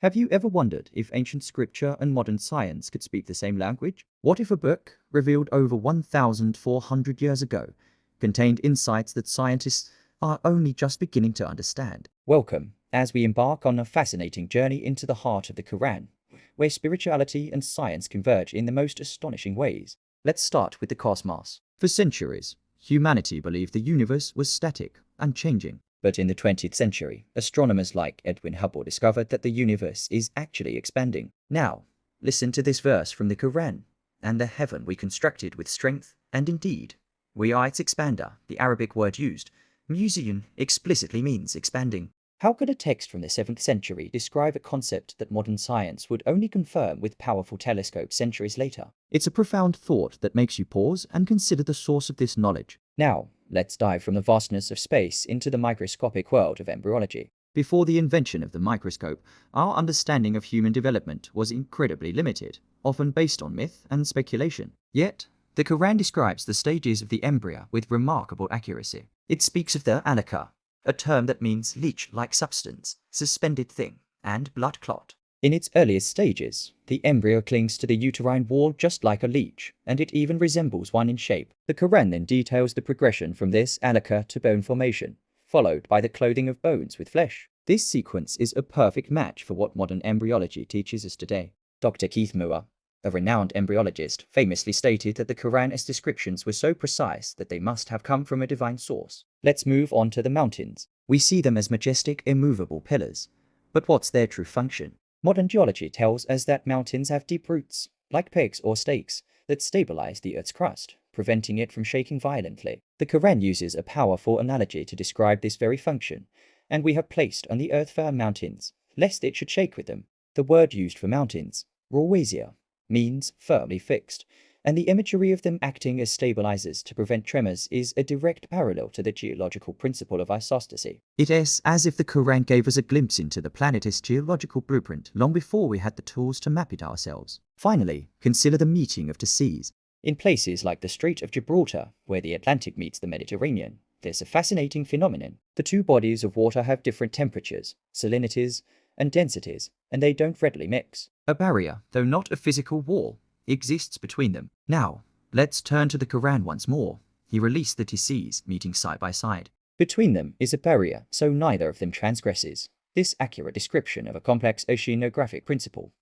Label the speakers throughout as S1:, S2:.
S1: Have you ever wondered if ancient scripture and modern science could speak the same language? What if a book, revealed over 1,400 years ago, contained insights that scientists are only just beginning to understand? Welcome, as we embark on a fascinating journey into the heart of the Quran, where spirituality and science converge in the most astonishing ways. Let's start with the cosmos. For centuries, humanity believed the universe was static, unchanging. But in the 20th century, astronomers like Edwin Hubble discovered that the universe is actually expanding. Now, listen to this verse from the Quran. And the heaven we constructed with strength, and indeed, we are its expander. The Arabic word used, museon, explicitly means expanding. How could a text from the 7th century describe a concept that modern science would only confirm with powerful telescopes centuries later? It's a profound thought that makes you pause and consider the source of this knowledge. Now, let's dive from the vastness of space into the microscopic world of embryology. Before the invention of the microscope, our understanding of human development was incredibly limited, often based on myth and speculation. Yet, the Quran describes the stages of the embryo with remarkable accuracy. It speaks of the AL-QALB, a term that means leech-like substance, suspended thing, and blood clot. In its earliest stages, the embryo clings to the uterine wall just like a leech, and it even resembles one in shape. The Quran then details the progression from this AL-QALB to bone formation, followed by the clothing of bones with flesh. This sequence is a perfect match for what modern embryology teaches us today. Dr. Keith Moore, a renowned embryologist, famously stated that the Quran's descriptions were so precise that they must have come from a divine source. Let's move on to the mountains. We see them as majestic, immovable pillars. But what's their true function? Modern geology tells us that mountains have deep roots, like pegs or stakes, that stabilize the Earth's crust, preventing it from shaking violently. The Quran uses a powerful analogy to describe this very function, and we have placed on the earth firm mountains, lest it should shake with them. The word used for mountains, rawazia, means firmly fixed, and the imagery of them acting as stabilizers to prevent tremors is a direct parallel to the geological principle of isostasy. It is as if the Quran gave us a glimpse into the planet's geological blueprint long before we had the tools to map it ourselves. Finally, consider the meeting of the seas. In places like the Strait of Gibraltar, where the Atlantic meets the Mediterranean, there's a fascinating phenomenon. The two bodies of water have different temperatures, salinities, and densities, and they don't readily mix. A barrier, though not a physical wall, exists between them. Now, let's turn to the Quran once more. He released the two seas meeting side by side. Between them is a barrier, so neither of them transgresses. This accurate description of a complex oceanographic principle,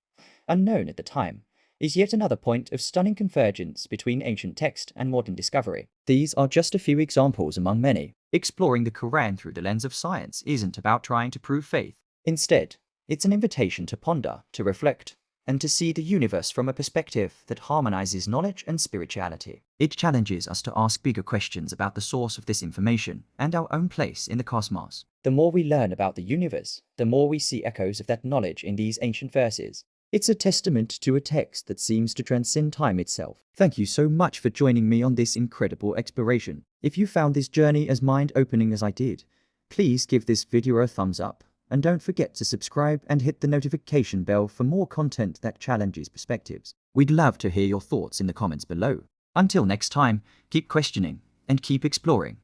S1: unknown at the time, is yet another point of stunning convergence between ancient text and modern discovery. These are just a few examples among many. Exploring the Quran through the lens of science isn't about trying to prove faith. Instead, it's an invitation to ponder, to reflect, and to see the universe from a perspective that harmonizes knowledge and spirituality. It challenges us to ask bigger questions about the source of this information and our own place in the cosmos. The more we learn about the universe, the more we see echoes of that knowledge in these ancient verses. It's a testament to a text that seems to transcend time itself. Thank you so much for joining me on this incredible exploration. If you found this journey as mind-opening as I did, please give this video a thumbs up. And don't forget to subscribe and hit the notification bell for more content that challenges perspectives. We'd love to hear your thoughts in the comments below. Until next time, keep questioning and keep exploring.